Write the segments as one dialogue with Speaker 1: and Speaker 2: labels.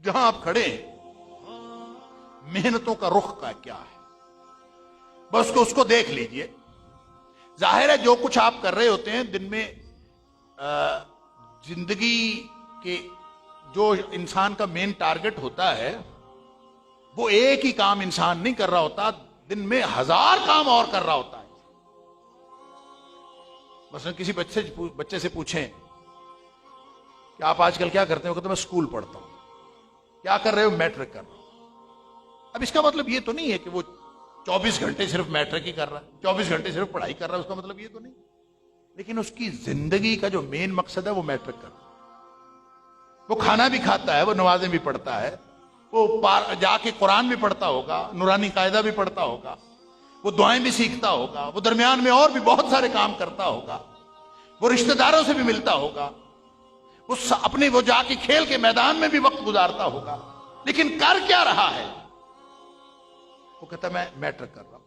Speaker 1: जहां आप खड़े हैं, मेहनतों का रुख का क्या है, बस उसको देख लीजिए। जाहिर है जो कुछ आप कर रहे होते हैं दिन में, जिंदगी के जो इंसान का मेन टारगेट होता है, वो एक ही काम इंसान नहीं कर रहा होता, दिन में 1000 काम और कर रहा होता है। बस किसी बच्चे से पूछें कि आप आजकल क्या करते हो, कहते मैं स्कूल पढ़ता हूं। क्या कर रहे हो? मैट्रिक कर रहा हूं। अब इसका मतलब ये तो नहीं है कि वो 24 घंटे सिर्फ मैट्रिक ही कर रहा है, 24 घंटे सिर्फ पढ़ाई कर रहा है, उसका मतलब ये तो नहीं। लेकिन उसकी जिंदगी का जो मेन मकसद है वो मैट्रिक करना। वो खाना भी खाता है, वो नमाजें भी पढ़ता है, वो जाके कुरान भी पढ़ता होगा, नूरानी कायदा भी पढ़ता होगा, वो दुआएं भी सीखता होगा, वो दरमियान में और भी बहुत सारे काम करता होगा, वो रिश्तेदारों से भी मिलता होगा, वो जाके खेल के मैदान में भी वक्त गुजारता होगा। लेकिन कर क्या रहा है? वो कहता मैं मैट्रिक कर रहा हूं।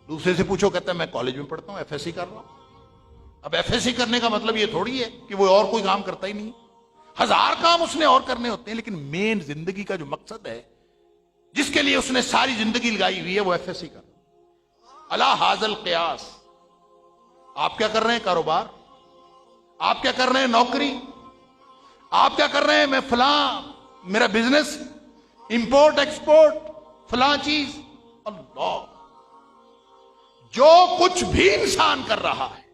Speaker 1: दूसरे से पूछो, कहता मैं कॉलेज में पढ़ता हूं, एफएससी कर रहा हूं। अब एफएससी करने का मतलब ये थोड़ी है कि वो और कोई काम करता ही नहीं। 1000 काम उसने और करने होते हैं, लेकिन मेन जिंदगी का जो मकसद है, जिसके लिए उसने सारी जिंदगी लगाई हुई है, वो एफएससी कर रहा है। अला हाजल कयास। आप क्या कर रहे हैं? कारोबार। आप क्या कर रहे हैं? नौकरी। आप क्या कर रहे हैं? मैं फलां, मेरा बिजनेस, इंपोर्ट एक्सपोर्ट, फलां चीज। अल्लाह, जो कुछ भी इंसान कर रहा है,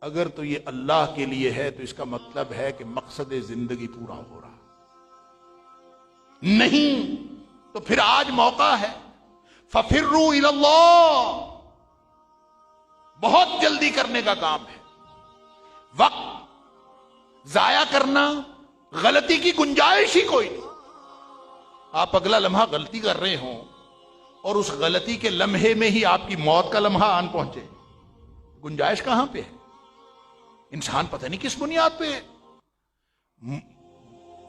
Speaker 1: अगर तो ये अल्लाह के लिए है तो इसका मतलब है कि मकसद जिंदगी पूरा हो रहा। नहीं तो फिर आज मौका है, फफिर्रू इलल्लाह। बहुत जल्दी करने का काम है। वक्त जाया करना, गलती की गुंजाइश ही कोई नहीं। आप अगला लम्हा गलती कर रहे हो और उस गलती के लम्हे में ही आपकी मौत का लम्हा आन पहुंचे, गुंजाइश कहां पे है? इंसान पता नहीं किस बुनियाद पे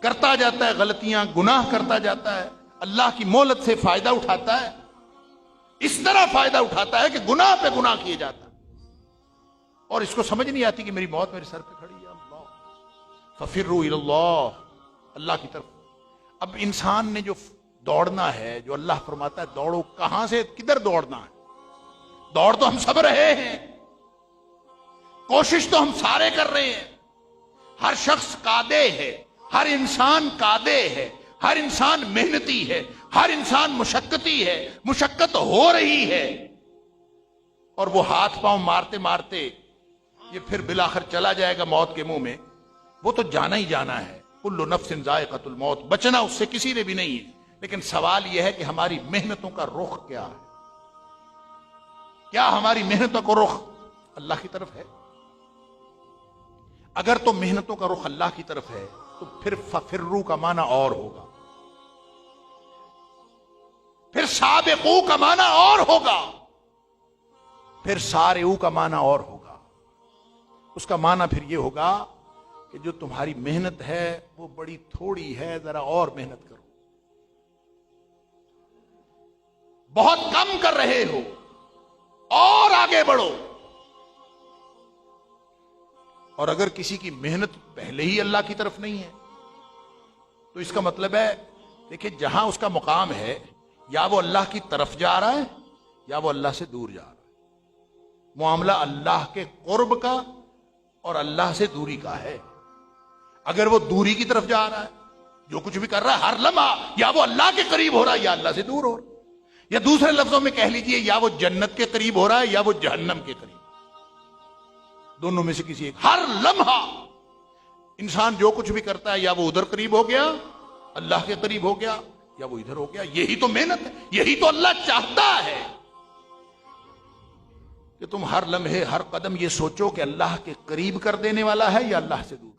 Speaker 1: करता जाता है गलतियां, गुनाह करता जाता है, अल्लाह की मोहलत से फायदा उठाता है। इस तरह फायदा उठाता है कि गुनाह पे गुनाह किए जाता है और इसको समझ नहीं आती कि मेरी मौत मेरे सर पे खड़ी है। अल्लाह, फफिर्रू इलल्लाह, अल्लाह की तरफ। अब इंसान ने जो दौड़ना है, जो अल्लाह फरमाता है दौड़ो, कहां से किधर दौड़ना है? दौड़ तो हम सब रहे हैं, कोशिश तो हम सारे कर रहे हैं। हर शख्स कादे है, हर इंसान कादे है, हर इंसान मेहनती है, हर इंसान मुशक्कती है, मुशक्कत हो रही है। और वो हाथ पांव मारते मारते ये फिर बिलाखिर चला जाएगा मौत के मुंह में। वो तो जाना ही जाना है। कुल्लु नफ्सिन जायक़तुल मौत, बचना उससे किसी ने भी नहीं है। लेकिन सवाल यह है कि हमारी मेहनतों का रुख क्या है? क्या हमारी मेहनतों का रुख अल्लाह की तरफ है? अगर तो मेहनतों का रुख अल्लाह की तरफ है तो फिर फफिर्रू का माना और होगा, फिर साबिकू का माना और होगा, फिर सारेऊ का माना और होगा। उसका माना फिर यह होगा कि जो तुम्हारी मेहनत है वो बड़ी थोड़ी है, जरा और मेहनत करो। बहुत कम कर रहे हो, और आगे बढ़ो। और अगर किसी की मेहनत पहले ही अल्लाह की तरफ नहीं है तो इसका मतलब है, देखिए, जहां उसका मुकाम है, या वो अल्लाह की तरफ जा रहा है या वो अल्लाह से दूर जा रहा है। मामला अल्लाह के कुर्ब का और अल्लाह से दूरी का है। अगर वो दूरी की तरफ जा रहा है, जो कुछ भी कर रहा है हर लम्हा, या वो अल्लाह के करीब हो रहा है या अल्लाह से दूर हो रहा है। या दूसरे लफ्जों में कह लीजिए, या वो जन्नत के करीब हो रहा है या वो जहन्नम के करीब। दोनों में से किसी एक। हर लम्हा इंसान जो कुछ भी करता है, या वो उधर करीब हो गया, अल्लाह के करीब हो गया, या वो इधर हो गया। यही तो मेहनत है, यही तो अल्लाह चाहता है कि तुम हर लम्हे हर कदम ये सोचो कि अल्लाह के करीब कर देने वाला है या अल्लाह से दूर।